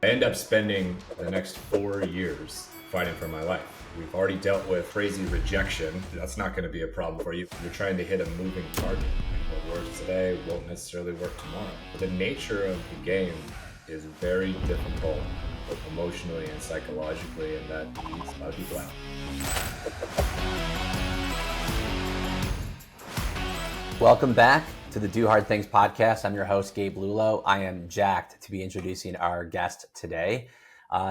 I end up spending the next 4 years fighting for my life. We've already dealt with crazy rejection. That's not going to be a problem for you. You're trying to hit a moving target. What works today won't necessarily work tomorrow. The nature of the game is very difficult, both emotionally and psychologically, and that leaves a lot of people out. Welcome back to the Do Hard Things podcast. I'm your host, Gabe Lullo. I am jacked to be introducing our guest today,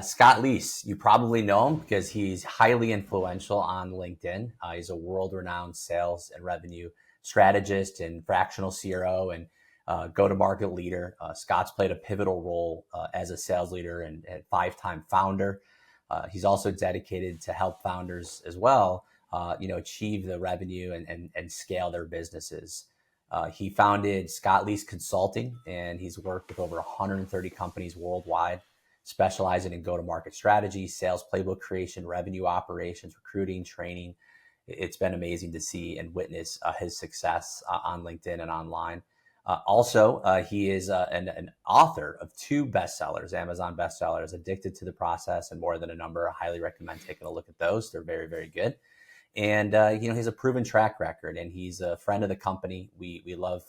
Scott Leese. You probably know him because he's highly influential on LinkedIn. He's a world-renowned sales and revenue strategist and fractional CRO and go-to-market leader. Scott's played a pivotal role as a sales leader and five-time founder. He's also dedicated to help founders as well, achieve the revenue and scale their businesses. He founded Scott Leese Consulting, and he's worked with over 130 companies worldwide, specializing in go-to-market strategy, sales playbook creation, revenue operations, recruiting, training. It's been amazing to see and witness his success on LinkedIn and online. He is an author of 2 bestsellers, Amazon bestsellers, Addicted to the Process and More Than a Number. I highly recommend taking a look at those. They're very, very good. And, he has a proven track record, and he's a friend of the company. We love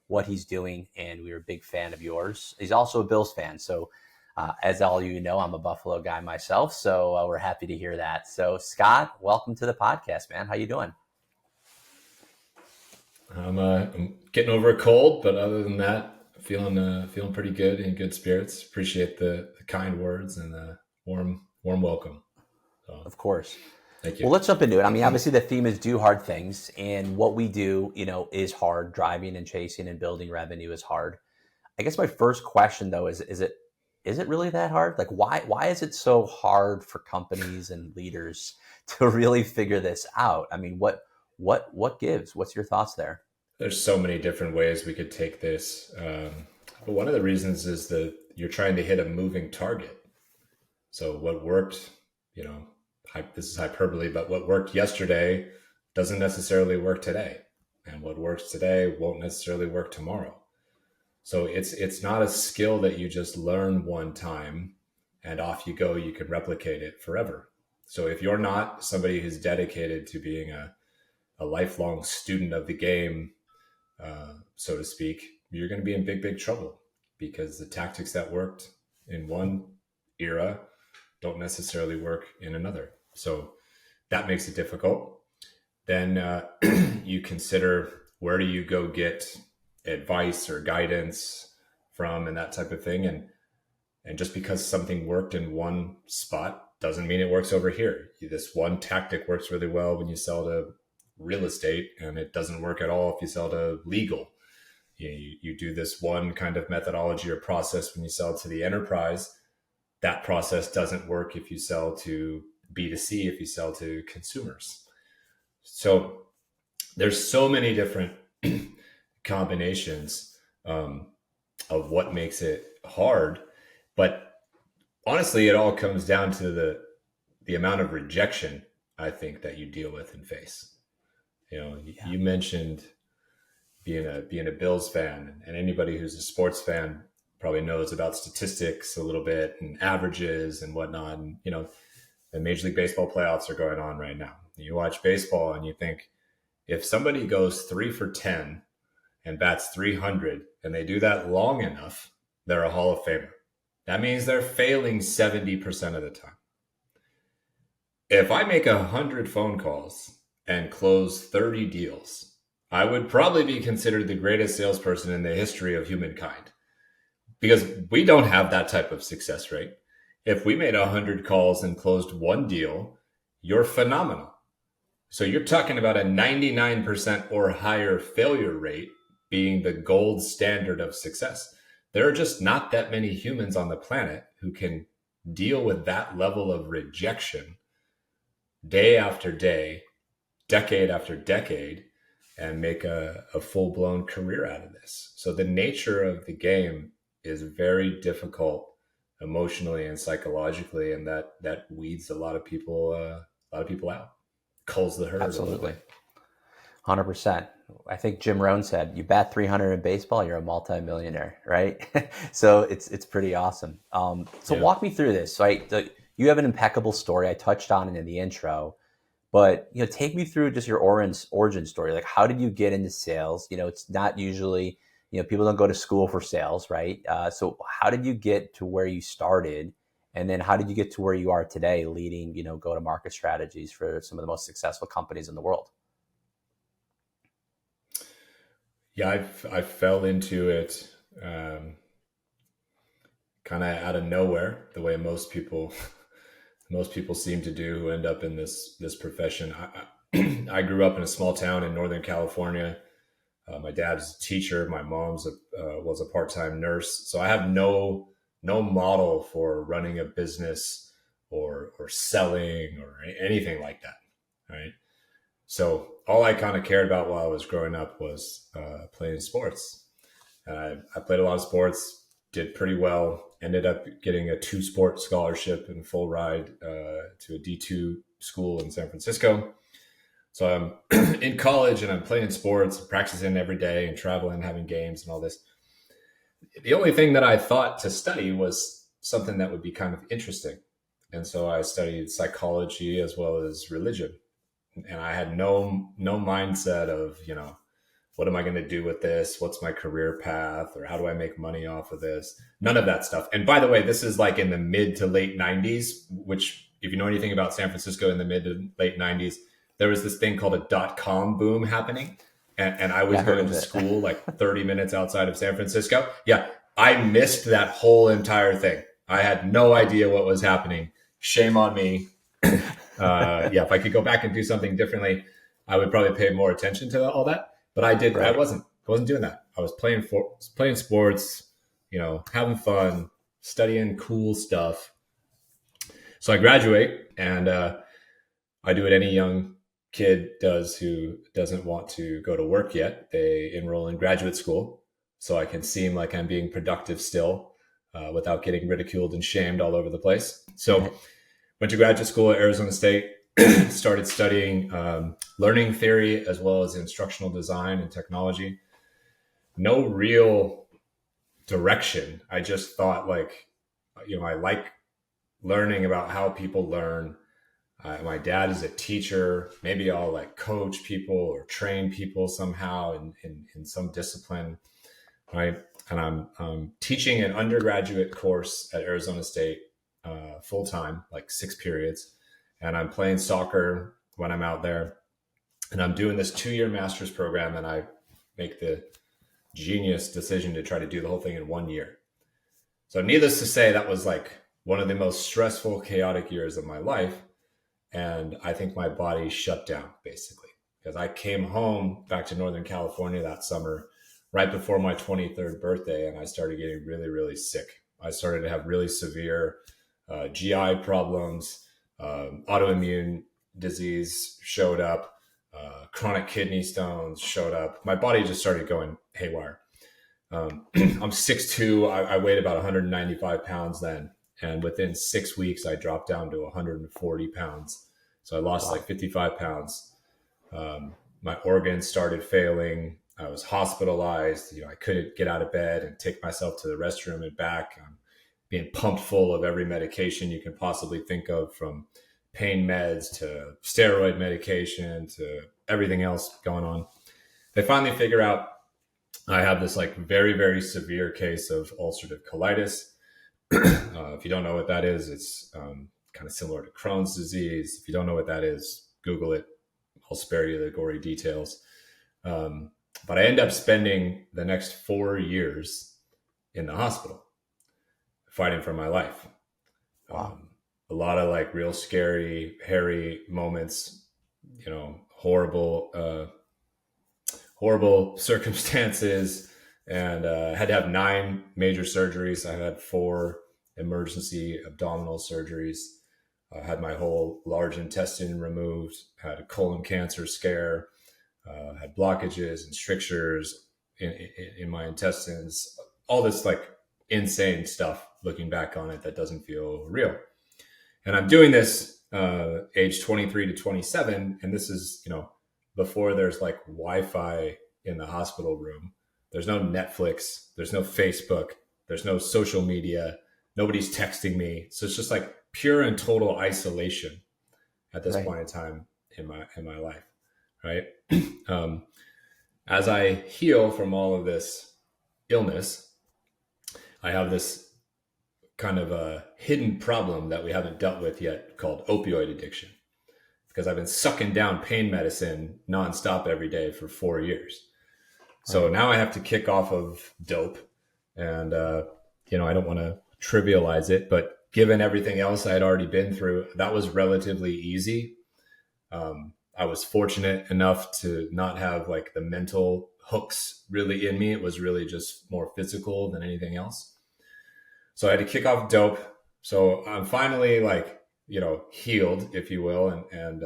what he's doing, and we're a big fan of yours. He's also a Bills fan. So as all you know, I'm a Buffalo guy myself. So we're happy to hear that. So Scott, welcome to the podcast, man. How you doing? I'm getting over a cold, but other than that, feeling pretty good, in good spirits. Appreciate the kind words and the warm welcome. So, of course. Thank you. Well, let's jump into it. I mean, obviously the theme is do hard things, and what we do, is hard. Driving and chasing and building revenue is hard. I guess my first question though is it really that hard? Like why is it so hard for companies and leaders to really figure this out? I mean, what gives? What's your thoughts there? There's so many different ways we could take this. But one of the reasons is that you're trying to hit a moving target. So what worked, this is hyperbole, but what worked yesterday doesn't necessarily work today. And what works today won't necessarily work tomorrow. So it's not a skill that you just learn one time and off you go, you can replicate it forever. So if you're not somebody who's dedicated to being a lifelong student of the game, so to speak, you're going to be in big, big trouble, because the tactics that worked in one era don't necessarily work in another. So that makes it difficult. Then you consider, where do you go get advice or guidance from and that type of thing. And just because something worked in one spot doesn't mean it works over here. This one tactic works really well when you sell to real estate, and it doesn't work at all if you sell to legal. You do this one kind of methodology or process when you sell to the enterprise. That process doesn't work if you sell to B2C, if you sell to consumers. So there's so many different combinations of what makes it hard. But honestly, it all comes down to the amount of rejection, I think, that you deal with and face. You mentioned being a Bills fan, and anybody who's a sports fan probably knows about statistics a little bit and averages and whatnot. And, the Major League Baseball playoffs are going on right now. You watch baseball and you think, if somebody goes 3 for 10 and bats 300 and they do that long enough, they're a Hall of Famer. That means they're failing 70% of the time. If I make 100 phone calls and close 30 deals, I would probably be considered the greatest salesperson in the history of humankind, because we don't have that type of success rate. If we made 100 calls and closed 1 deal, you're phenomenal. So you're talking about a 99% or higher failure rate being the gold standard of success. There are just not that many humans on the planet who can deal with that level of rejection day after day, decade after decade, and make a full-blown career out of this. So the nature of the game is very difficult emotionally and psychologically, and that weeds a lot of people out, culls the herd. Absolutely, 100%. I think Jim Rohn said, "You bat 300 in baseball, you're a multimillionaire," right? So it's pretty awesome. So Yeah. walk me through this. Right, you have an impeccable story. I touched on it in the intro, but take me through just your origin story. Like, how did you get into sales? It's not usually people don't go to school for sales, right? So how did you get to where you started, and then how did you get to where you are today, leading go to market strategies for some of the most successful companies in the world? Yeah, I fell into it kind of out of nowhere, the way most people seem to do who end up in this profession. I grew up in a small town in Northern California. My dad's a teacher. My mom's was a part time nurse. So I have no model for running a business or selling or anything like that. Right. So all I kind of cared about while I was growing up was playing sports. I played a lot of sports, did pretty well. Ended up getting a two-sport scholarship and full ride to a D2 school in San Francisco. So I'm in college and I'm playing sports, practicing every day and traveling, having games and all this. The only thing that I thought to study was something that would be kind of interesting. And so I studied psychology as well as religion. And I had no mindset of, what am I going to do with this? What's my career path? Or how do I make money off of this? None of that stuff. And by the way, this is like in the mid to late 90s, which, if you know anything about San Francisco in the mid to late 90s, there was this thing called a .com boom happening. And I was Yeah, I heard going of to it. school like 30 minutes outside of San Francisco. Yeah, I missed that whole entire thing. I had no idea what was happening. Shame on me. Yeah, if I could go back and do something differently, I would probably pay more attention to all that. But I did. I Right. wasn't doing that. I was playing sports, having fun, studying cool stuff. So I graduate, and I do what any young kid does who doesn't want to go to work yet. They enroll in graduate school, so I can seem like I'm being productive still, without getting ridiculed and shamed all over the place. So went to graduate school at Arizona State, started studying learning theory as well as instructional design and technology. No real direction. I just thought, like, I like learning about how people learn. My dad is a teacher. Maybe I'll like coach people or train people somehow in some discipline, right? And I'm teaching an undergraduate course at Arizona State full time, like 6 periods. And I'm playing soccer when I'm out there. And I'm doing this 2 year master's program. And I make the genius decision to try to do the whole thing in 1 year. So, needless to say, that was like one of the most stressful, chaotic years of my life. And I think my body shut down basically because I came home back to Northern California that summer right before my 23rd birthday, and I started getting really, really sick. I started to have really severe GI problems, autoimmune disease showed up, chronic kidney stones showed up. My body just started going haywire. I'm 6'2". I weighed about 195 pounds then. And within 6 weeks, I dropped down to 140 pounds. So I lost like Wow. 55 pounds. My organs started failing. I was hospitalized. I couldn't get out of bed and take myself to the restroom and back. I'm being pumped full of every medication you can possibly think of, from pain meds to steroid medication to everything else going on. They finally figure out I have this like very, very severe case of ulcerative colitis. If you don't know what that is, it's kind of similar to Crohn's disease. If you don't know what that is, Google it. I'll spare you the gory details. But I end up spending the next 4 years in the hospital fighting for my life. Wow. A lot of like real scary, hairy moments, horrible circumstances, and had to have 9 major surgeries. I had 4 emergency abdominal surgeries. I had my whole large intestine removed, had a colon cancer scare, had blockages and strictures in my intestines, all this like insane stuff looking back on it that doesn't feel real. And I'm doing this age 23 to 27. And this is, before there's like Wi-Fi in the hospital room. There's no Netflix, there's no Facebook, there's no social media, nobody's texting me. So it's just like pure and total isolation at this Right. point in time in my life, right? um, as I heal from all of this illness, I have this kind of a hidden problem that we haven't dealt with yet called opioid addiction, because I've been sucking down pain medicine nonstop every day for 4 years. So Right. now I have to kick off of dope. And, I don't want to trivialize it, but given everything else I had already been through, that was relatively easy. I was fortunate enough to not have like the mental hooks really in me. It was really just more physical than anything else. So I had to kick off dope. So I'm finally like, healed, if you will, and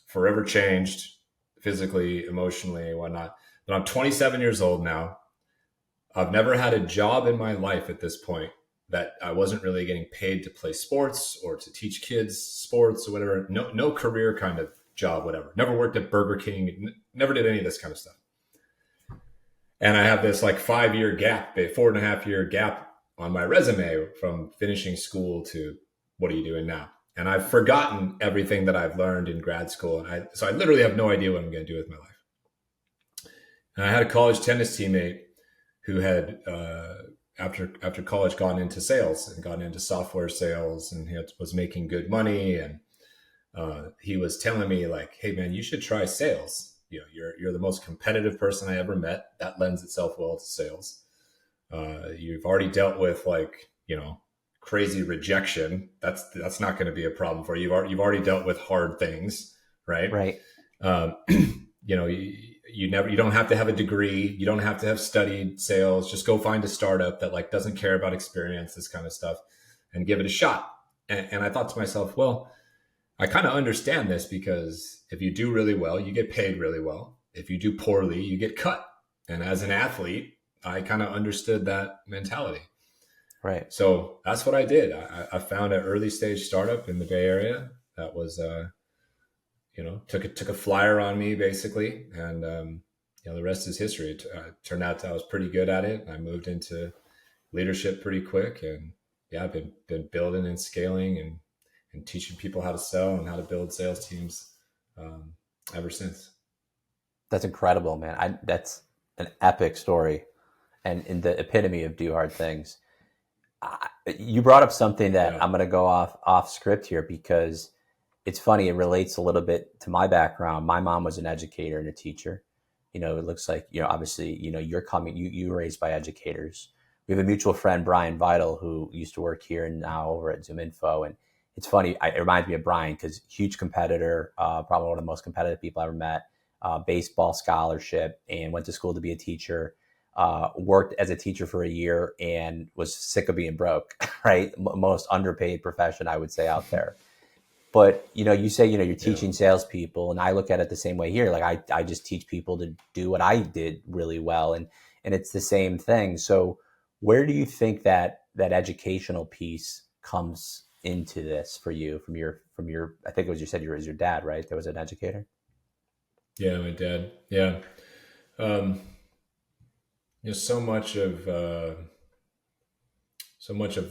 forever changed physically, emotionally, whatnot. But I'm 27 years old now. I've never had a job in my life at this point that I wasn't really getting paid to play sports or to teach kids sports or whatever. No career kind of job, whatever. Never worked at Burger King. Never did any of this kind of stuff. And I have this like 5 year gap, a 4.5 year gap on my resume from finishing school to what are you doing now? And I've forgotten everything that I've learned in grad school. So I literally have no idea what I'm going to do with my life. And I had a college tennis teammate who had, after college, gone into sales and gone into software sales, and he was making good money. And he was telling me like, "Hey man, you should try sales. You're the most competitive person I ever met. That lends itself well to sales. You've already dealt with like, crazy rejection. That's not going to be a problem for you. You've already dealt with hard things, right? Right. Um, you don't have to have a degree. You don't have to have studied sales. Just go find a startup that like doesn't care about experience, this kind of stuff, and give it a shot." And I thought to myself, well, I kind of understand this, because if you do really well, you get paid really well. If you do poorly, you get cut. And as an athlete, I kind of understood that mentality. Right. So that's what I did. I found an early stage startup in the Bay Area that was, took a flyer on me basically. And, the rest is history. It turned out I was pretty good at it. I moved into leadership pretty quick. And yeah, I've been building and scaling and teaching people how to sell and how to build sales teams ever since. That's incredible, man. That's an epic story, and in the epitome of do hard things. You brought up something that Yeah. I'm going to go off script here, because it's funny. It relates a little bit to my background. My mom was an educator and a teacher. It looks like, obviously, you were raised by educators. We have a mutual friend, Brian Vital, who used to work here and now over at Zoom Info. And it's funny. It reminds me of Brian, because huge competitor, probably one of the most competitive people I ever met, baseball scholarship, and went to school to be a teacher. Worked as a teacher for a year and was sick of being broke, right? Most underpaid profession, I would say, out there. But, you say, you're teaching salespeople, and I look at it the same way here. Like I just teach people to do what I did really well. And it's the same thing. So where do you think that educational piece comes into this for you from your, I think it was, you said your dad, right? There was an educator. Yeah. My dad. Yeah. Um, so much of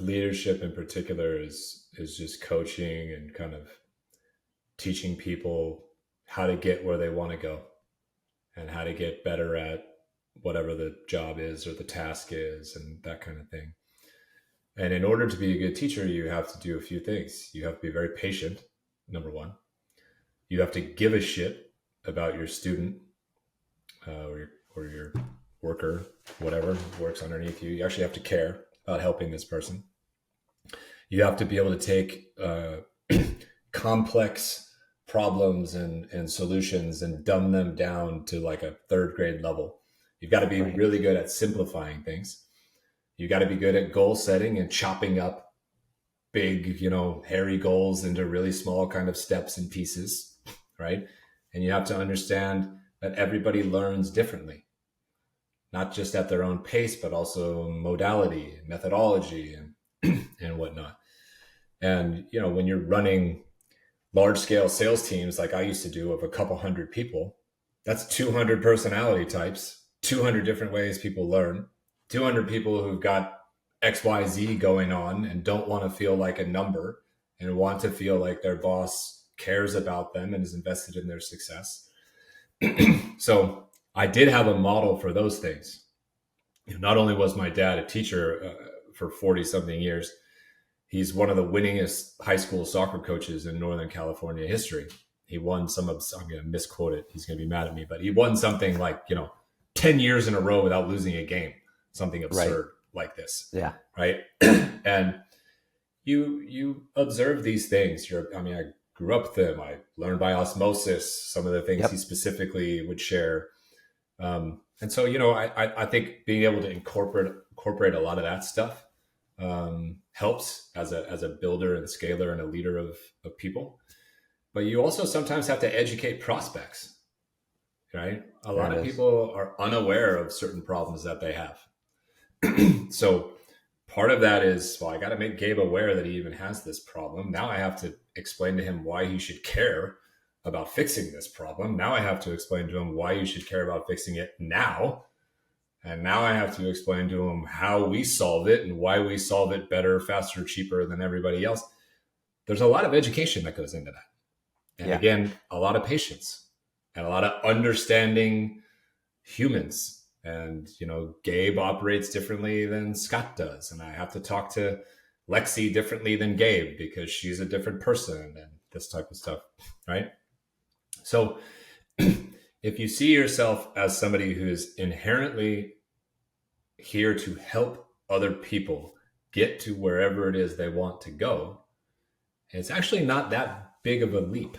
leadership in particular is just coaching and kind of teaching people how to get where they want to go and how to get better at whatever the job is or the task is and that kind of thing. And in order to be a good teacher, you have to do a few things. You have to be very patient, number one. You have to give a shit about your student or your worker, whatever works underneath you. You actually have to care about helping this person. You have to be able to take complex problems and solutions and dumb them down to like a third grade level. You've got to be Right. really good at simplifying things. You got to be good at goal setting and chopping up big, hairy goals into really small kind of steps and pieces, right? And you have to understand that everybody learns differently, not just at their own pace, but also modality, methodology, and whatnot. And, when you're running large scale sales teams like I used to do of a couple hundred people, That's 200 personality types, 200 different ways people learn, 200 people who've got XYZ going on and don't want to feel like a number and want to feel like their boss cares about them and is invested in their success. So I did have a model for those things. Not only was my dad a teacher for 40 something years, he's one of the winningest high school soccer coaches in Northern California history. He won I'm going to misquote it. He's going to be mad at me, but he won something like, 10 years in a row without losing a game, something absurd like this. Yeah. Right. And you observe these things. I grew up with him. I learned by osmosis some of the things he specifically would share. And so, I think being able to incorporate a lot of that stuff helps as a builder and scaler and a leader of people. But you also sometimes have to educate prospects, right? A lot of people are unaware of certain problems that they have. So part of that is, I got to make Gabe aware that he even has this problem. Now I have to explain to him why he should care about fixing this problem. Now I have to explain to him why you should care about fixing it now. And now I have to explain to him how we solve it and why we solve it better, faster, cheaper than everybody else. There's a lot of education that goes into that. And again, a lot of patience and a lot of understanding humans. And, Gabe operates differently than Scott does. And I have to talk to Lexi differently than Gabe because she's a different person and this type of stuff, right? So if you see yourself as somebody who is inherently here to help other people get to wherever it is they want to go, it's actually not that big of a leap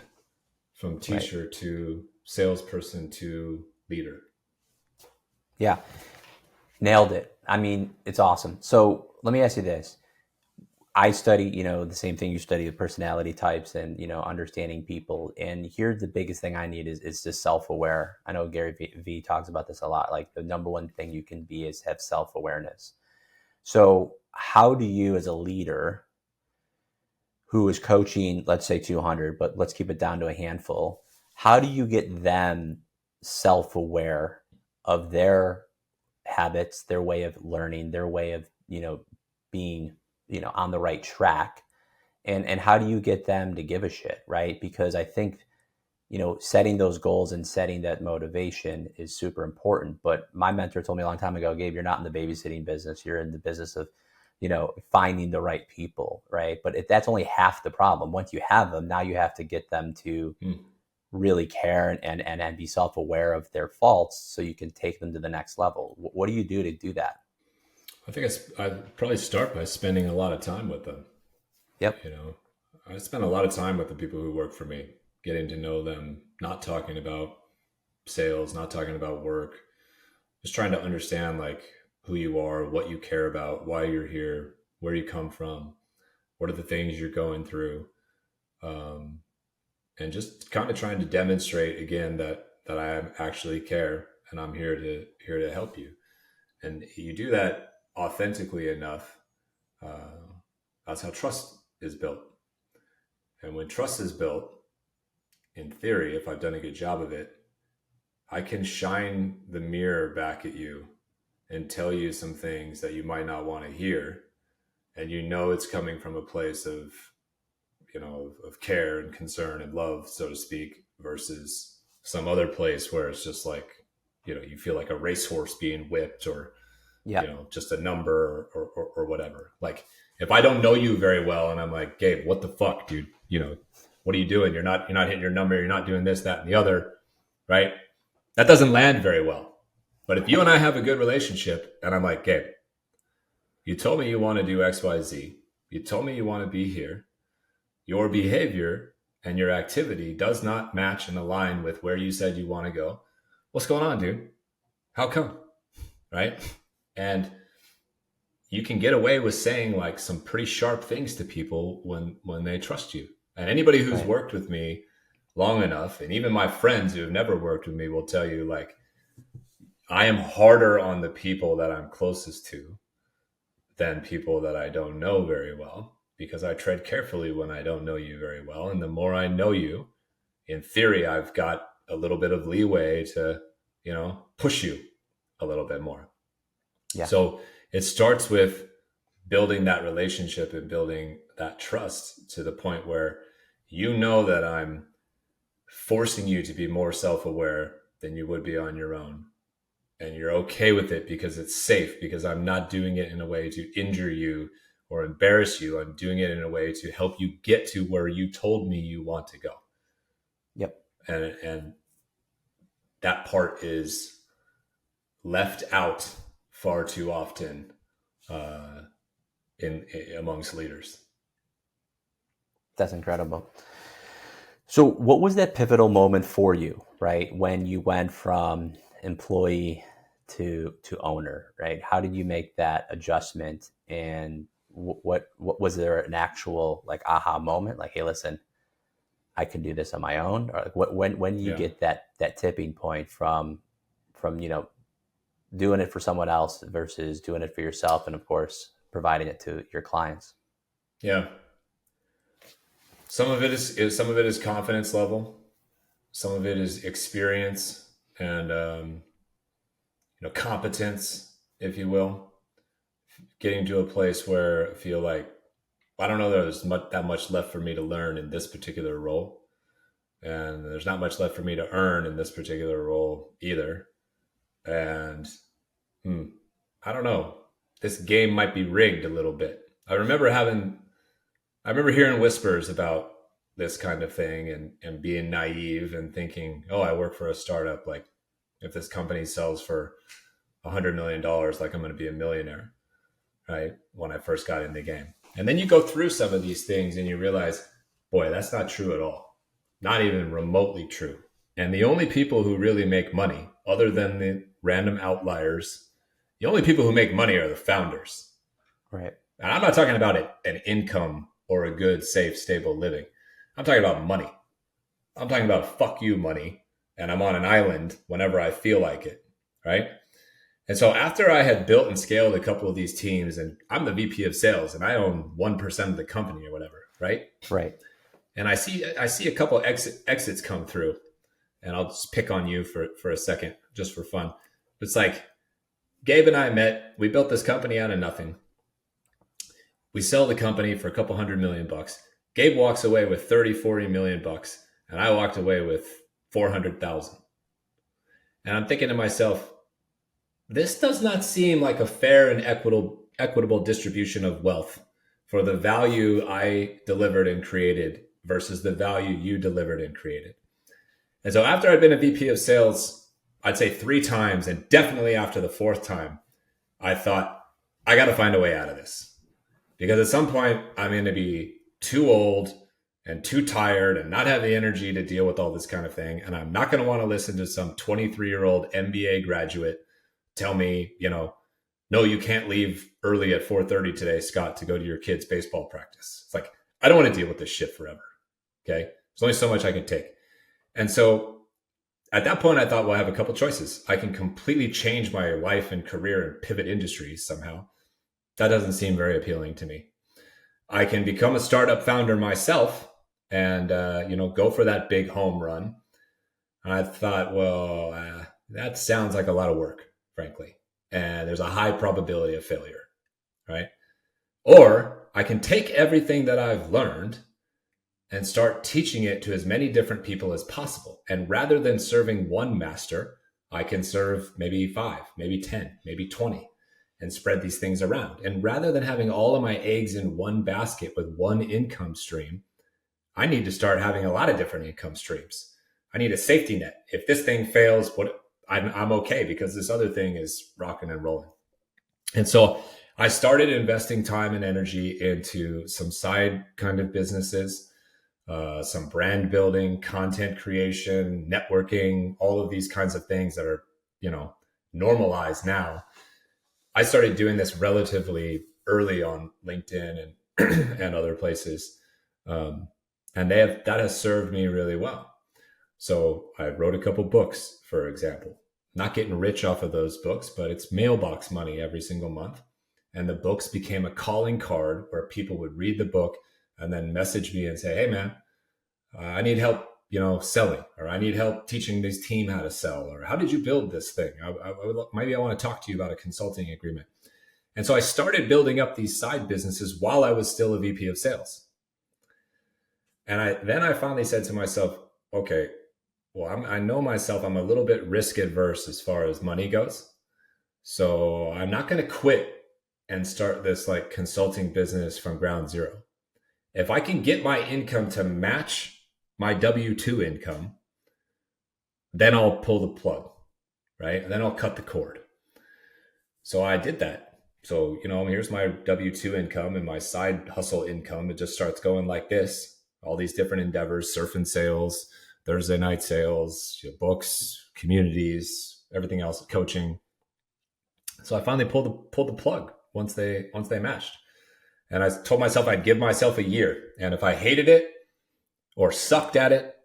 from teacher to salesperson to leader. Yeah. Nailed it. I mean, it's awesome. So let me ask you this. I study, the same thing you study, the personality types and, understanding people. And here's the biggest thing I need is just self-aware. I know Gary V talks about this a lot. Like the number one thing you can be is have self-awareness. So how do you as a leader who is coaching, let's say 200, but let's keep it down to a handful, how do you get them self-aware of their habits, their way of learning, their way of, being, on the right track? And how do you get them to give a shit, right? Because I think, setting those goals and setting that motivation is super important. But my mentor told me a long time ago, Gabe, you're not in the babysitting business. You're in the business of, finding the right people, right? But that's only half the problem. Once you have them, now you have to get them to really care and be self-aware of their faults so you can take them to the next level. What do you do to do that? I think I'd probably start by spending a lot of time with them. Yep. I spend a lot of time with the people who work for me, getting to know them, not talking about sales, not talking about work, just trying to understand like who you are, what you care about, why you're here, where you come from, what are the things you're going through. And just kind of trying to demonstrate again that I actually care and I'm here to help you. And you do that authentically enough. That's how trust is built. And when trust is built, in theory, if I've done a good job of it, I can shine the mirror back at you and tell you some things that you might not want to hear. And it's coming from a place of, of care and concern and love, so to speak, versus some other place where it's just like, you feel like a racehorse being whipped or, just a number or whatever. Like if I don't know you very well and I'm like, Gabe, what the fuck, dude? What are you doing? You're not hitting your number. You're not doing this, that, and the other, right? That doesn't land very well. But if you and I have a good relationship and I'm like, Gabe, you told me you want to do X, Y, Z. You told me you want to be here. Your behavior and your activity does not match and align with where you said you want to go. What's going on, dude? How come? Right? And you can get away with saying like some pretty sharp things to people when they trust you. And anybody who's worked with me long enough, and even my friends who have never worked with me will tell you like, I am harder on the people that I'm closest to than people that I don't know very well, because I tread carefully when I don't know you very well. And the more I know you, in theory, I've got a little bit of leeway to, push you a little bit more. Yeah. So it starts with building that relationship and building that trust to the point where that I'm forcing you to be more self-aware than you would be on your own. And you're okay with it because it's safe, because I'm not doing it in a way to injure you or embarrass you. I'm doing it in a way to help you get to where you told me you want to go. Yep. And that part is left out far too often in amongst leaders. That's incredible. So what was that pivotal moment for you, right? When you went from employee to owner, right? How did you make that adjustment? And what was there an actual like aha moment? Like, hey, listen, I can do this on my own? Or like when you get that tipping point from doing it for someone else versus doing it for yourself, and of course providing it to your clients? Yeah. Some of it is confidence level. Some of it is experience and competence, if you will. Getting to a place where I feel like I don't know there's that much left for me to learn in this particular role, and there's not much left for me to earn in this particular role either. And I don't know. This game might be rigged a little bit. I remember hearing whispers about this kind of thing and being naive and thinking, oh, I work for a startup. Like if this company sells for $100 million, like I'm going to be a millionaire, right? When I first got in the game. And then you go through some of these things and you realize, boy, that's not true at all. Not even remotely true. And the only people who really make money, other than the random outliers, the only people who make money are the founders. Right. And I'm not talking about an income or a good, safe, stable living. I'm talking about money. I'm talking about fuck you money. And I'm on an island whenever I feel like it. Right. And so after I had built and scaled a couple of these teams, and I'm the VP of sales and I own 1% of the company or whatever. Right. Right. And I see a couple exits come through, and I'll just pick on you for a second, just for fun. It's like Gabe and I met, we built this company out of nothing. We sell the company for a couple $100 million. Gabe walks away with 30, 40 million bucks, and I walked away with 400,000. And I'm thinking to myself, this does not seem like a fair and equitable distribution of wealth for the value I delivered and created versus the value you delivered and created. And so after I'd been a VP of sales, I'd say 3 times, and definitely after the 4th time, I thought, I got to find a way out of this. Because at some point, I'm going to be too old and too tired and not have the energy to deal with all this kind of thing. And I'm not going to want to listen to some 23-year-old MBA graduate tell me, no, you can't leave early at 4:30 today, Scott, to go to your kid's baseball practice. It's like, I don't want to deal with this shit forever. Okay. There's only so much I can take. And so at that point, I thought, well, I have a couple choices. I can completely change my life and career and pivot industries somehow. That doesn't seem very appealing to me. I can become a startup founder myself and, go for that big home run. And I thought, well, that sounds like a lot of work, frankly. And there's a high probability of failure, right? Or I can take everything that I've learned and start teaching it to as many different people as possible. And rather than serving one master, I can serve maybe 5, maybe 10, maybe 20, and spread these things around. And rather than having all of my eggs in one basket with one income stream, I need to start having a lot of different income streams. I need a safety net. If this thing fails, I'm okay because this other thing is rocking and rolling. And so I started investing time and energy into some side kind of businesses, some brand building, content creation, networking, all of these kinds of things that are, normalized now. I started doing this relatively early on LinkedIn and and other places, and that has served me really well. So I wrote a couple books, for example. Not getting rich off of those books, but it's mailbox money every single month. And the books became a calling card where people would read the book and then message me and say, hey, man, I need help selling, or I need help teaching this team how to sell, or how did you build this thing? Maybe I want to talk to you about a consulting agreement. And so I started building up these side businesses while I was still a VP of sales. And I finally said to myself, okay, well, I know myself, I'm a little bit risk adverse as far as money goes. So I'm not going to quit and start this like consulting business from ground zero. If I can get my income to match my W-2 income, then I'll pull the plug, right? And then I'll cut the cord. So I did that. So, here's my W-2 income and my side hustle income. It just starts going like this. All these different endeavors, surf and sales, Thursday night sales, books, communities, everything else, coaching. So I finally pulled the plug once they matched. And I told myself I'd give myself a year. And if I hated it or sucked at it,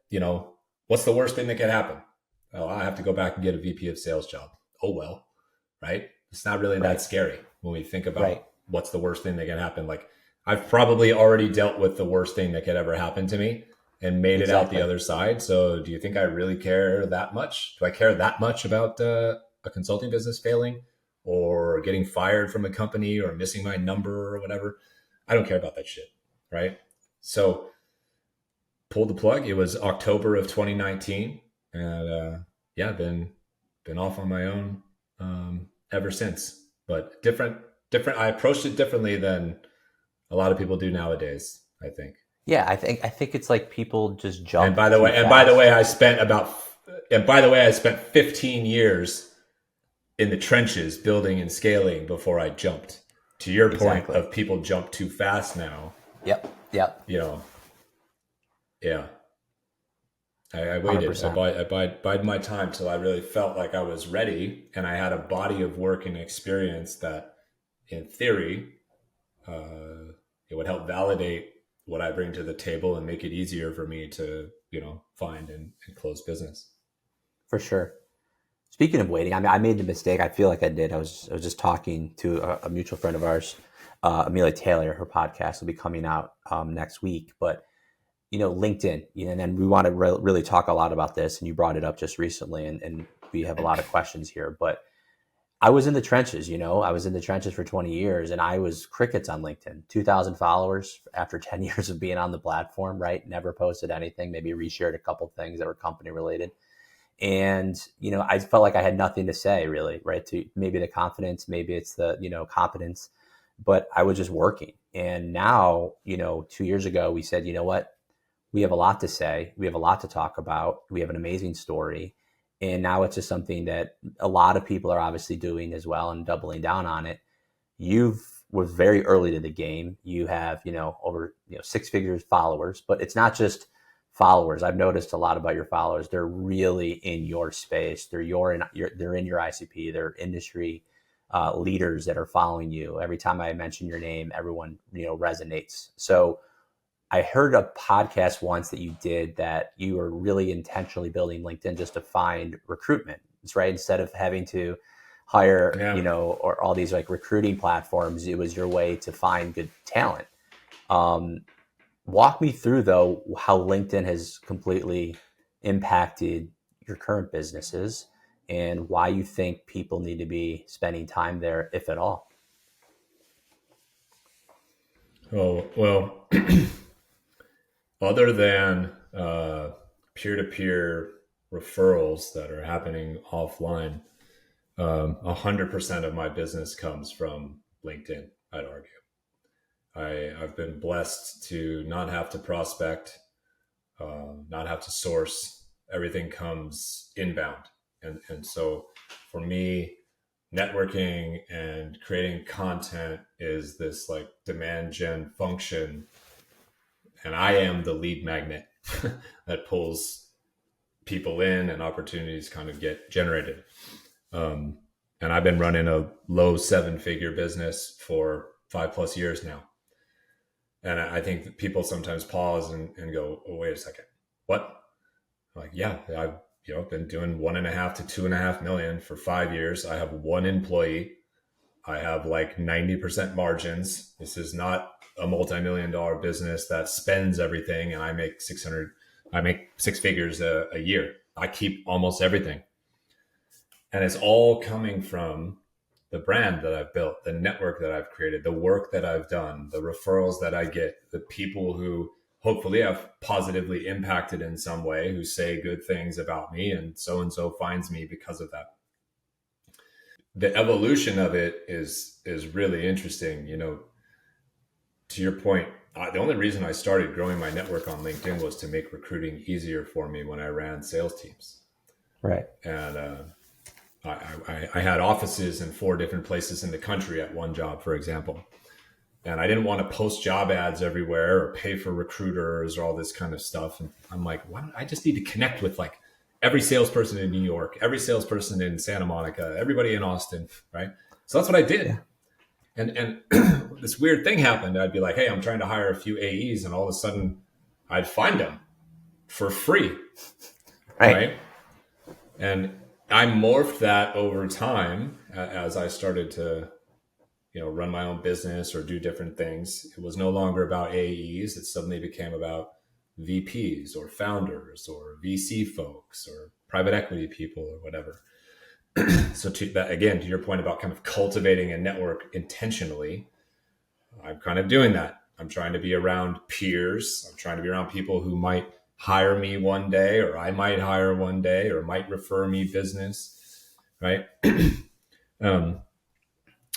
what's the worst thing that could happen? Oh, I have to go back and get a VP of sales job. Oh, well, right? It's not really that scary when we think about what's the worst thing that can happen. Like, I've probably already dealt with the worst thing that could ever happen to me and made it out the other side. So do you think I really care that much? Do I care that much about a consulting business failing or getting fired from a company or missing my number or whatever? I don't care about that shit, right? So pulled the plug. It was October of 2019. And been off on my own ever since. But different. I approached it differently than a lot of people do nowadays, I think. Yeah, I think it's like people just jump. And by the way, I spent 15 years in the trenches building and scaling before I jumped. To your point of people jump too fast now. Yep. Yeah. I waited. 100%. I bided my time till I really felt like I was ready, and I had a body of work and experience that, in theory, it would help validate what I bring to the table and make it easier for me to, find and close business. For sure. Speaking of waiting, I mean, I made the mistake. I feel like I did. I was just talking to a mutual friend of ours, Amelia Taylor. Her podcast will be coming out next week. But LinkedIn, and then we want to really talk a lot about this. And you brought it up just recently, and we have a lot of questions here. But I was in the trenches. I was in the trenches for 20 years, and I was crickets on LinkedIn. 2,000 followers after 10 years of being on the platform. Right? Never posted anything. Maybe reshared a couple things that were company related. And, I felt like I had nothing to say really, right? To maybe the confidence, maybe it's the, competence, but I was just working. And now, 2 years ago, we said, you know what? We have a lot to say. We have a lot to talk about. We have an amazing story. And now it's just something that a lot of people are obviously doing as well and doubling down on it. Were very early to the game. You have, over, 6 figures followers, but it's not just followers. I've noticed a lot about your followers. They're really in your space. They're they're in your ICP. They're industry leaders that are following you. Every time I mention your name, everyone resonates. So I heard a podcast once that you did that you were really intentionally building LinkedIn just to find recruitment. That's right. Instead of having to hire, or all these like recruiting platforms, it was your way to find good talent. Walk me through, though, how LinkedIn has completely impacted your current businesses and why you think people need to be spending time there, if at all. Oh, well, other than peer-to-peer referrals that are happening offline, 100% of my business comes from LinkedIn, I'd argue. I've been blessed to not have to prospect, not have to source. Everything comes inbound. And so for me, networking and creating content is this like demand gen function. And I am the lead magnet that pulls people in and opportunities kind of get generated. And I've been running a low 7-figure business for 5+ years now. And I think that people sometimes pause and go, oh, wait a second, what? I'm like, yeah, I've been doing 1.5 to 2.5 million for 5 years. I have 1 employee. I have like 90% margins. This is not a multi-million-dollar business that spends everything and I make 600 I make 6 figures a year. I keep almost everything. And it's all coming from the brand that I've built, the network that I've created, the work that I've done, the referrals that I get, the people who hopefully I've positively impacted in some way, who say good things about me, and so finds me because of that. The evolution of it is really interesting. To your point, the only reason I started growing my network on LinkedIn was to make recruiting easier for me when I ran sales teams. Right. And I had offices in 4 different places in the country at one job, for example. And I didn't want to post job ads everywhere or pay for recruiters or all this kind of stuff. And I'm like, why don't I just need to connect with like every salesperson in New York, every salesperson in Santa Monica, everybody in Austin, right? So that's what I did. Yeah. And this weird thing happened. I'd be like, hey, I'm trying to hire a few AEs, and all of a sudden I'd find them for free, right? And I morphed that over time as I started to, run my own business or do different things. It was no longer about AEs. It suddenly became about VPs or founders or VC folks or private equity people or whatever. So to your point about kind of cultivating a network intentionally, I'm kind of doing that. I'm trying to be around peers. I'm trying to be around people who might hire me one day, or I might hire one day, or might refer me business, right?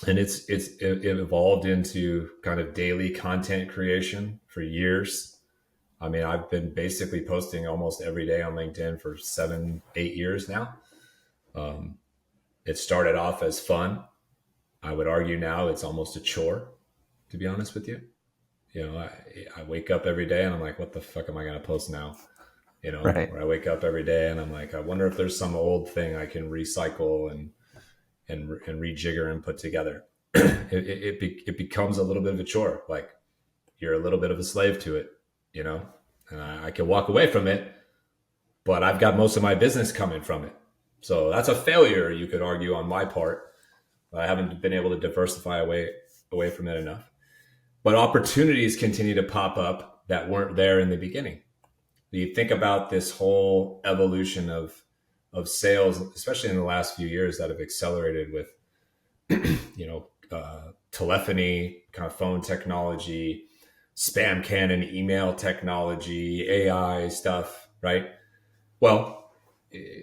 And it evolved into kind of daily content creation for years. I mean, I've been basically posting almost every day on LinkedIn for 7-8 years now. It started off as fun. I would argue now it's almost a chore, to be honest with you. I wake up every day and I'm like, what the fuck am I going to post now? Right. Or I wake up every day and I'm like, I wonder if there's some old thing I can recycle and rejigger and put together. It becomes a little bit of a chore. Like you're a little bit of a slave to it, and I can walk away from it, but I've got most of my business coming from it. So that's a failure, you could argue, on my part. I haven't been able to diversify away from it enough. But opportunities continue to pop up that weren't there in the beginning. You think about this whole evolution of sales, especially in the last few years, that have accelerated with, telephony, kind of phone technology, spam cannon, email technology, AI stuff, right? Well,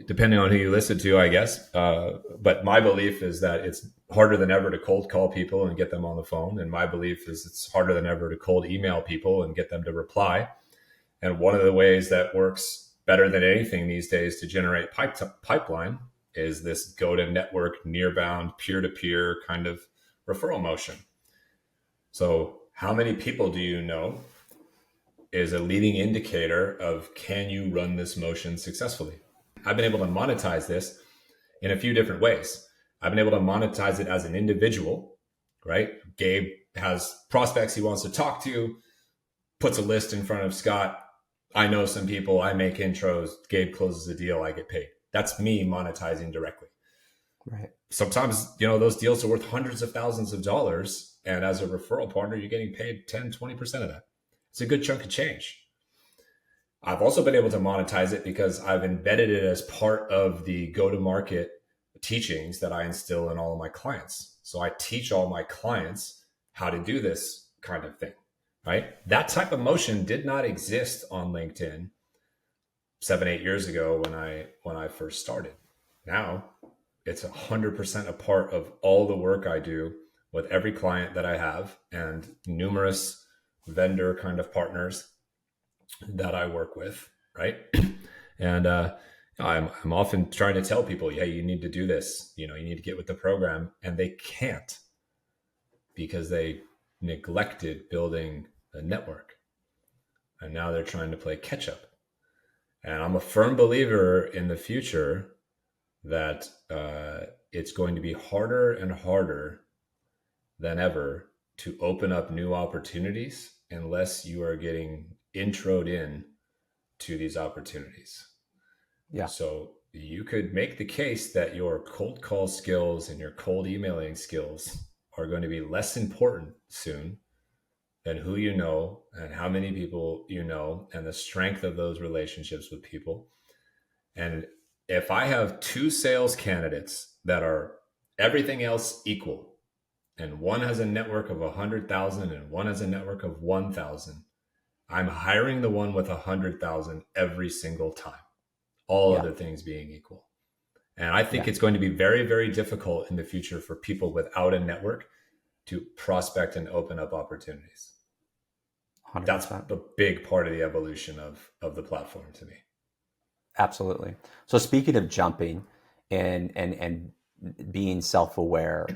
depending on who you listen to, I guess. But my belief is that it's harder than ever to cold call people and get them on the phone. And my belief is it's harder than ever to cold email people and get them to reply. And one of the ways that works better than anything these days to generate pipeline is this go-to-network, near-bound, peer-to-peer kind of referral motion. So how many people do you know is a leading indicator of, can you run this motion successfully? I've been able to monetize this in a few different ways. I've been able to monetize it as an individual, right? Gabe has prospects he wants to talk to, puts a list in front of Scott. I know some people, I make intros, Gabe closes a deal, I get paid. That's me monetizing directly. Right. Sometimes, those deals are worth hundreds of thousands of dollars. And as a referral partner, you're getting paid 10, 20% of that. It's a good chunk of change. I've also been able to monetize it because I've embedded it as part of the go-to-market teachings that I instill in all of my clients. So I teach all my clients how to do this kind of thing, right? That type of motion did not exist on LinkedIn 7-8 years ago when I first started. Now it's 100% a part of all the work I do with every client that I have and numerous vendor kind of partners that I work with, right? And I'm often trying to tell people, hey, you need to do this. You need to get with the program, and they can't because they neglected building a network, and now they're trying to play catch up. And I'm a firm believer in the future that it's going to be harder and harder than ever to open up new opportunities unless you are getting introed in to these opportunities. Yeah. So you could make the case that your cold call skills and your cold emailing skills are going to be less important soon than who you know and how many people you know and the strength of those relationships with people. And if I have two sales candidates that are everything else equal, and one has a network of 100,000 and one has a network of 1,000, I'm hiring the one with 100,000 every single time, all Yeah. other things being equal. And I think Yeah. it's going to be very, very difficult in the future for people without a network to prospect and open up opportunities. That's 100%. a big part of the evolution of the platform to me. Absolutely. So speaking of jumping and being self-aware,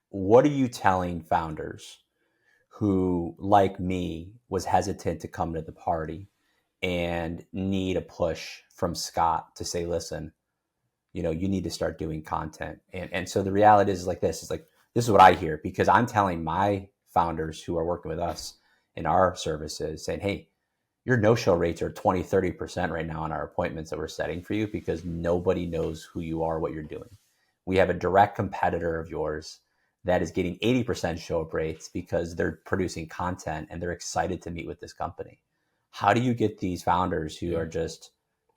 what are you telling founders who, like me, was hesitant to come to the party and need a push from Scott to say, listen, you need to start doing content. And so the reality is like this, this is what I hear, because I'm telling my founders who are working with us in our services saying, hey, your no-show rates are 20-30% right now on our appointments that we're setting for you, because nobody knows who you are, what you're doing. We have a direct competitor of yours that is getting 80% show-up rates because they're producing content and they're excited to meet with this company. How do you get these founders who are just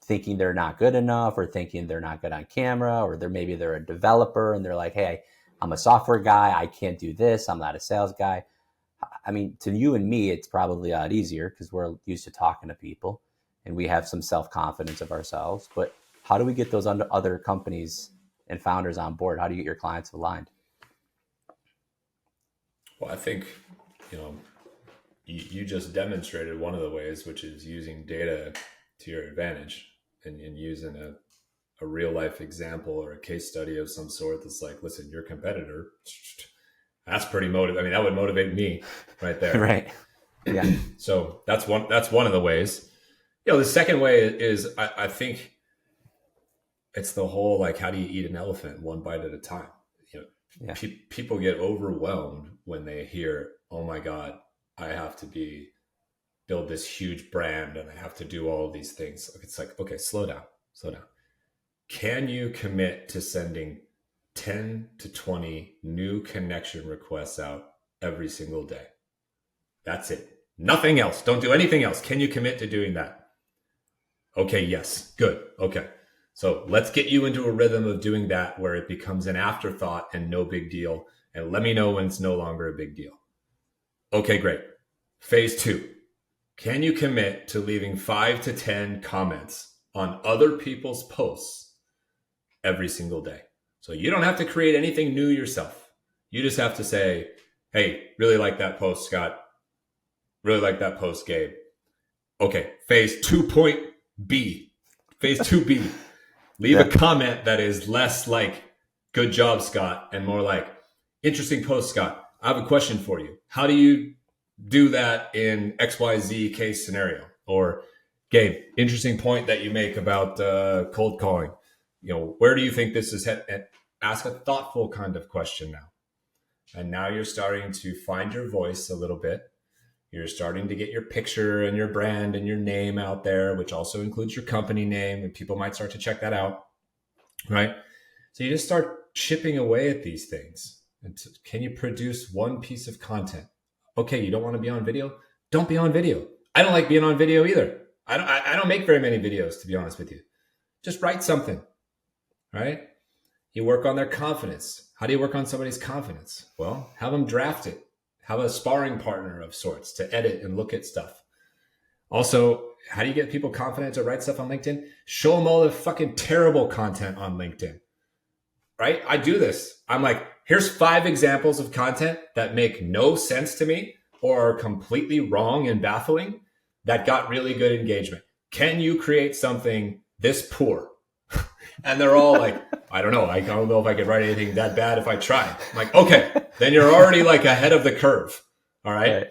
thinking they're not good enough, or thinking they're not good on camera, or maybe they're a developer and they're like, hey, I'm a software guy, I can't do this, I'm not a sales guy. I mean, to you and me, it's probably a lot easier because we're used to talking to people and we have some self-confidence of ourselves. But how do we get those other companies and founders on board? How do you get your clients aligned? Well, I think, you know, you just demonstrated one of the ways, which is using data to your advantage and using a real life example or a case study of some sort that's like, listen, your competitor, that's pretty motivating. I mean, that would motivate me right there. Right. Yeah. So that's one of the ways. The second way is I think it's the whole, like, how do you eat an elephant one bite at a time? Yeah. People get overwhelmed when they hear, oh my God, I have to build this huge brand and I have to do all of these things. It's like, okay, slow down. Can you commit to sending 10 to 20 new connection requests out every single day? That's it. Nothing else. Don't do anything else. Can you commit to doing that? Okay, yes. Good. Okay. So let's get you into a rhythm of doing that where it becomes an afterthought and no big deal. And let me know when it's no longer a big deal. Okay, great. Phase 2. Can you commit to leaving 5 to 10 comments on other people's posts every single day? So you don't have to create anything new yourself. You just have to say, hey, really like that post, Scott. Really like that post, Gabe. Okay, phase 2.B. Phase 2B. Leave a comment that is less like, good job, Scott, and more like, interesting post, Scott. I have a question for you. How do you do that in XYZ case scenario? Or, Gabe, interesting point that you make about cold calling. Where do you think this is headed? Ask a thoughtful kind of question now. And now you're starting to find your voice a little bit. You're starting to get your picture and your brand and your name out there, which also includes your company name, and people might start to check that out, right? So you just start chipping away at these things. And can you produce one piece of content? Okay, you don't want to be on video? Don't be on video. I don't like being on video either. I don't make very many videos, to be honest with you. Just write something, right? You work on their confidence. How do you work on somebody's confidence? Well, have them draft it. Have a sparring partner of sorts to edit and look at stuff. Also, how do you get people confident to write stuff on LinkedIn? Show them all the fucking terrible content on LinkedIn, right? I do this. I'm like, here's 5 examples of content that make no sense to me or are completely wrong and baffling that got really good engagement. Can you create something this poor? And they're all like, I don't know. I don't know if I could write anything that bad if I tried. I'm like, okay, then you're already like ahead of the curve. All right.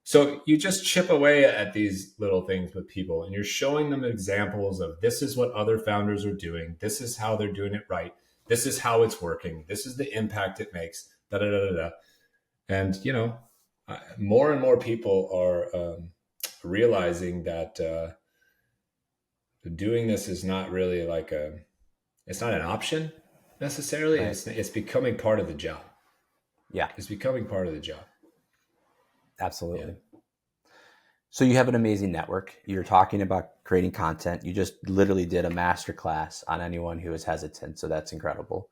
So you just chip away at these little things with people and you're showing them examples of, this is what other founders are doing. This is how they're doing it right. This is how it's working. This is the impact it makes. Da, da, da, da, da. And, more and more people are realizing that doing this is not really like it's not an option necessarily. Right. It's becoming part of the job. Yeah. It's becoming part of the job. Absolutely. So you have an amazing network. You're talking about creating content. You just literally did a masterclass on anyone who is hesitant. So that's incredible.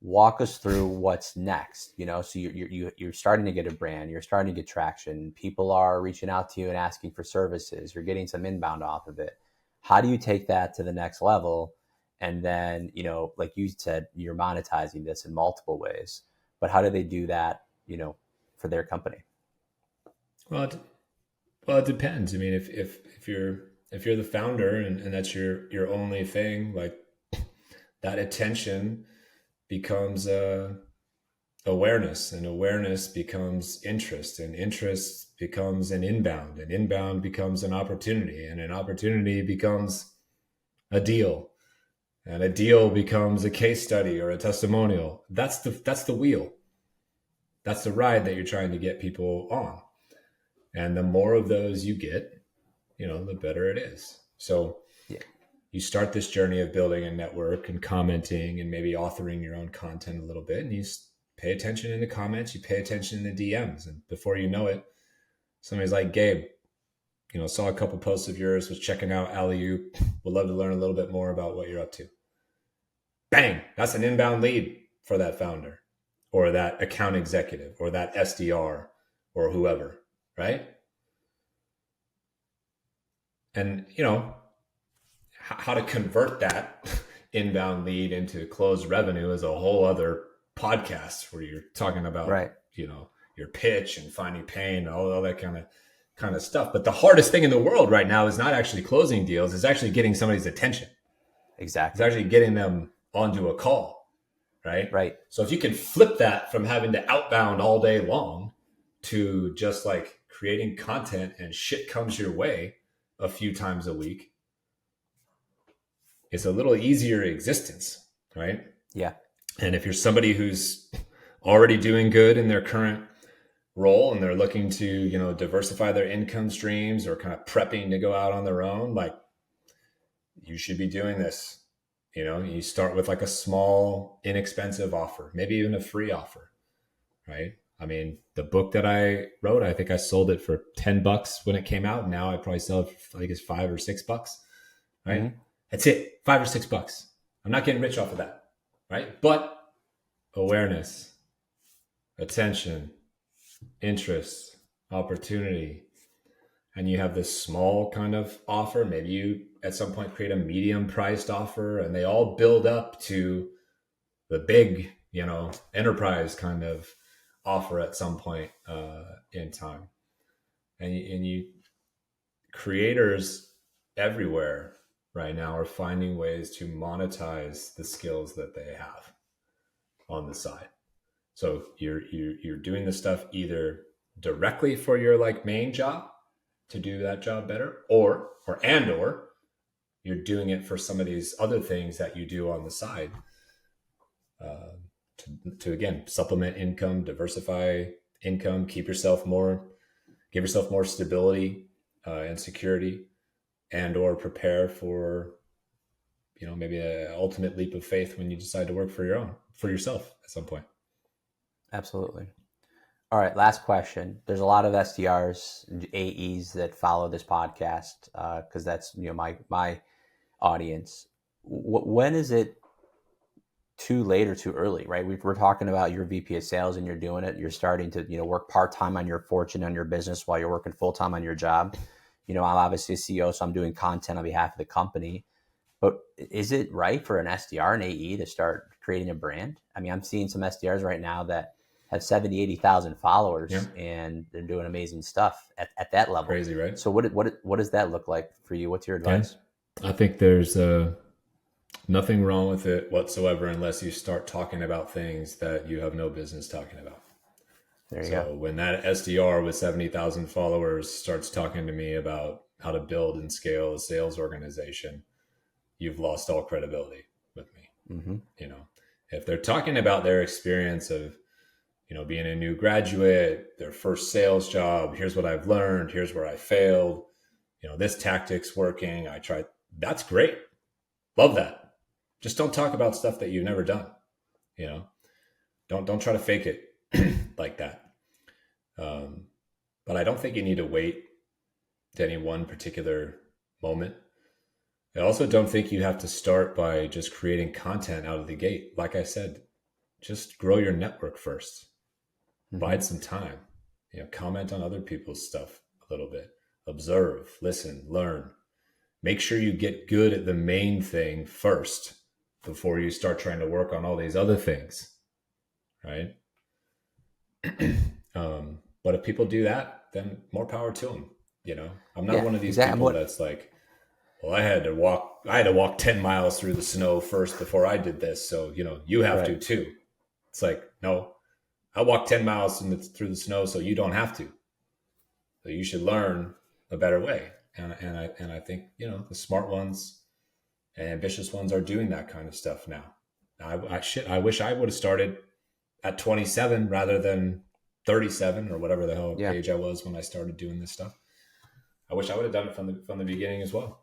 Walk us through what's next. So you're starting to get a brand. You're starting to get traction. People are reaching out to you and asking for services. You're getting some inbound off of it. How do you take that to the next level? And then, like you said, you're monetizing this in multiple ways. But how do they do that, for their company? Well, it depends. I mean, if you're the founder and that's your only thing, like that attention becomes awareness, and awareness becomes interest, and interest becomes an inbound, and inbound becomes an opportunity, and an opportunity becomes a deal, and a deal becomes a case study or a testimonial. That's the wheel. That's the ride that you're trying to get people on. And the more of those you get, the better it is. So Yeah. you start this journey of building a network and commenting and maybe authoring your own content a little bit. And you pay attention in the comments, you pay attention in the DMs. And before you know it, somebody's like, Gabe, saw a couple posts of yours, was checking out Alley-oop. Would love to learn a little bit more about what you're up to. Bang, that's an inbound lead for that founder or that account executive or that SDR or whoever. Right. And, how to convert that inbound lead into closed revenue is a whole other podcast where you're talking about, right. Your pitch and finding pain and all that kind of stuff. But the hardest thing in the world right now is not actually closing deals. It's actually getting somebody's attention. Exactly. It's actually getting them onto a call. Right. Right. So if you can flip that from having to outbound all day long to just like creating content and shit comes your way a few times a week, it's a little easier existence, right? Yeah. And if you're somebody who's already doing good in their current role and they're looking to, diversify their income streams or kind of prepping to go out on their own, like you should be doing this. You start with like a small, inexpensive offer, maybe even a free offer, right? I mean, the book that I wrote, I think I sold it for $10 when it came out. Now I probably sell it for, I think it's $5 or $6, right? Mm-hmm. That's it, $5 or $6. I'm not getting rich off of that, right? But awareness, attention, interest, opportunity, and you have this small kind of offer. Maybe you at some point create a medium priced offer, and they all build up to the big, enterprise kind of offer at some point in time. And you creators everywhere right now are finding ways to monetize the skills that they have on the side. So you're doing this stuff either directly for your like main job to do that job better, or you're doing it for some of these other things that you do on the side to again supplement income, diversify income, give yourself more stability and security, and or prepare for maybe an ultimate leap of faith when you decide to work for yourself at some point. Absolutely. All right, last question. There's a lot of SDRs and AEs that follow this podcast because that's my audience. When is it too late or too early, right? We're talking about your VP of sales and you're doing it. You're starting to work part-time on your fortune, on your business while you're working full-time on your job. I'm obviously a CEO, so I'm doing content on behalf of the company. But is it right for an SDR and AE to start creating a brand? I mean, I'm seeing some SDRs right now that have 70, 80,000 followers, and they're doing amazing stuff at that level. Crazy, right? So what does that look like for you? What's your advice? I think there's nothing wrong with it whatsoever unless you start talking about things that you have no business talking about. There you go. So when that SDR with 70,000 followers starts talking to me about how to build and scale a sales organization, you've lost all credibility with me. Mm-hmm. If they're talking about their experience of, being a new graduate, their first sales job, here's what I've learned, here's where I failed, this tactic's working, I tried. That's great. Love that. Just don't talk about stuff that you've never done. Don't try to fake it like that. But I don't think you need to wait to any one particular moment. I also don't think you have to start by just creating content out of the gate. Like I said, just grow your network first. Bide some time. Comment on other people's stuff a little bit. Observe, listen, learn. Make sure you get good at the main thing first before you start trying to work on all these other things, right? But if people do that, then more power to them. I'm not one of these people that's like, well, I had to walk 10 miles through the snow first before I did this. So, you have to too. It's like, no, I walked 10 miles through the snow, so you don't have to. So you should learn a better way. And I think, the smart ones and ambitious ones are doing that kind of stuff now. I wish I would have started at 27 rather than 37 or whatever the hell age I was when I started doing this stuff. I wish I would have done it from the beginning as well.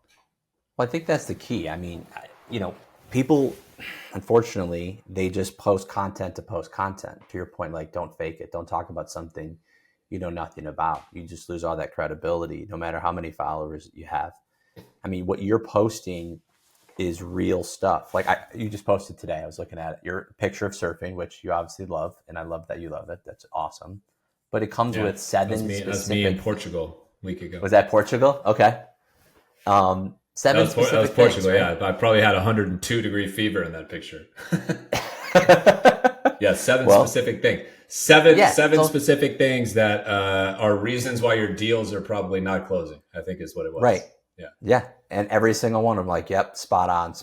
Well, I think that's the key. I mean, people, unfortunately, they just post content to post content. To your point, like, don't fake it. Don't talk about something you know nothing about. You just lose all that credibility, no matter how many followers you have. I mean, what you're posting is real stuff. Like you just posted today. I was looking at it. Your picture of surfing, which you obviously love, and I love that you love it. That's awesome. But it comes with 7 specific. That's me in Portugal a week ago. Was that Portugal? Okay. 7 specific. That was Portugal. Things, right? Yeah, I probably had 102-degree fever in that picture. Yeah, 7 specific things. Seven specific things that are reasons why your deals are probably not closing, I think is what it was. Right. Yeah. And every single one, I'm like, yep, spot on.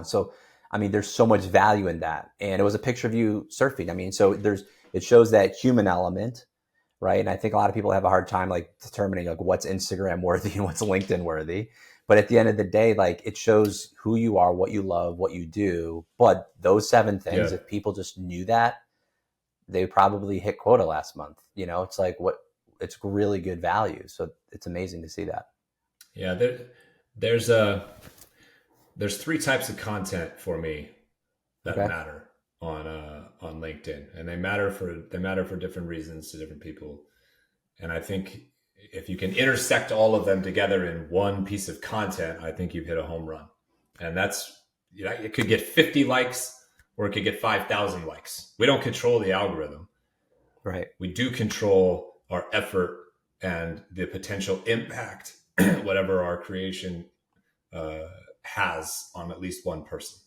So, I mean, there's so much value in that. And it was a picture of you surfing. I mean, so it shows that human element, right? And I think a lot of people have a hard time like determining like what's Instagram worthy and what's LinkedIn worthy. But at the end of the day, like it shows who you are, what you love, what you do. But those 7 things, if people just knew that, they probably hit quota last month. It's like it's really good value. So it's amazing to see that. Yeah, there's 3 types of content for me that matter on LinkedIn, and they matter for different reasons to different people. And I think if you can intersect all of them together in one piece of content, I think you've hit a home run. And that's, it could get 50 likes or it could get 5,000 likes. We don't control the algorithm. Right. We do control our effort and the potential impact whatever our creation has on at least one person,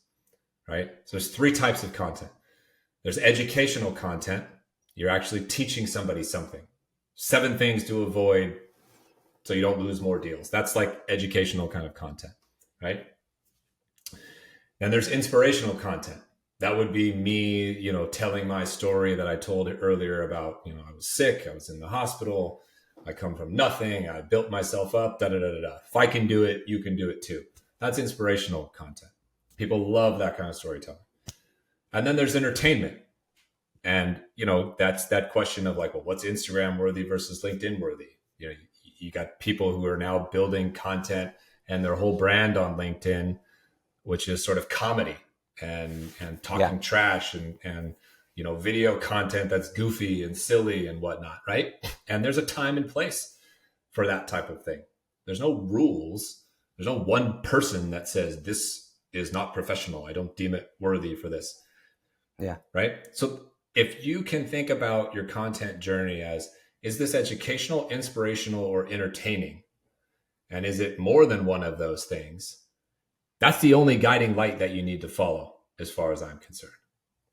right? So there's 3 types of content. There's educational content. You're actually teaching somebody something. 7 things to avoid so you don't lose more deals. That's like educational kind of content, right? And there's inspirational content. That would be me, telling my story that I told earlier about, I was sick, I was in the hospital, I come from nothing, I built myself up, If I can do it, you can do it too. That's inspirational content. People love that kind of storytelling. And then there's entertainment. And, that's that question of like, well, what's Instagram worthy versus LinkedIn worthy? You got people who are now building content and their whole brand on LinkedIn, which is sort of comedy and talking trash and video content that's goofy and silly and whatnot, right? And there's a time and place for that type of thing. There's no rules. There's no one person that says this is not professional. I don't deem it worthy for this. Yeah. Right. So if you can think about your content journey as, is this educational, inspirational, or entertaining? And is it more than one of those things? That's the only guiding light that you need to follow as far as I'm concerned.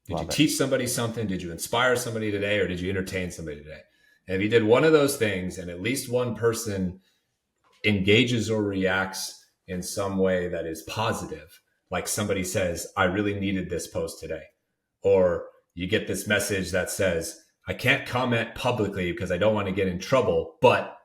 Did you teach somebody something? Did you inspire somebody today? Or did you entertain somebody today? And if you did one of those things and at least one person engages or reacts in some way that is positive, like somebody says, I really needed this post today. Or you get this message that says, I can't comment publicly because I don't want to get in trouble, but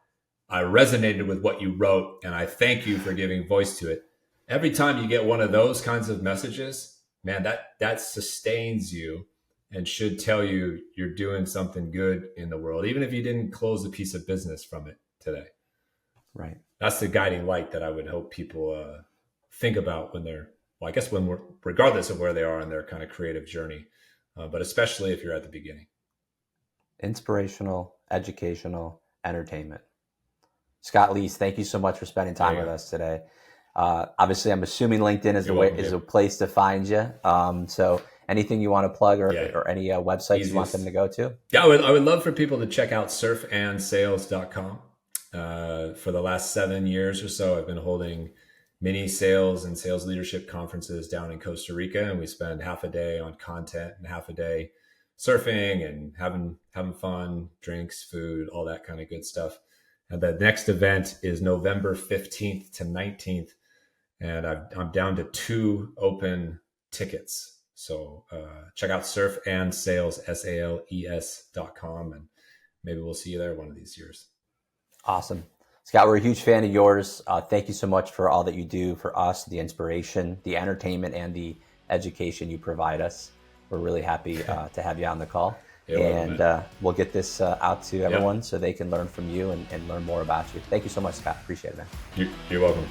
I resonated with what you wrote and I thank you for giving voice to it. Every time you get one of those kinds of messages, man, that sustains you and should tell you you're doing something good in the world, even if you didn't close a piece of business from it today. Right. That's the guiding light that I would hope people think about regardless of where they are in their kind of creative journey, but especially if you're at the beginning. Inspirational, educational, entertainment. Scott Leese, thank you so much for spending time with us today. Obviously, I'm assuming LinkedIn is a place to find you. So anything you want to plug or any websites you want them to go to? Yeah, I would love for people to check out surfandsales.com. For the last 7 years or so, I've been holding mini sales and sales leadership conferences down in Costa Rica, and we spend half a day on content and half a day surfing and having fun, drinks, food, all that kind of good stuff. And the next event is November 15th to 19th, and I'm down to 2 open tickets. So check out surfandsales.com, and maybe we'll see you there one of these years. Awesome. Scott, we're a huge fan of yours. Thank you so much for all that you do for us, the inspiration, the entertainment, and the education you provide us. We're really happy to have you on the call. We'll get this out to everyone so they can learn from you and learn more about you. Thank you so much, Scott. Appreciate it, man. You're welcome.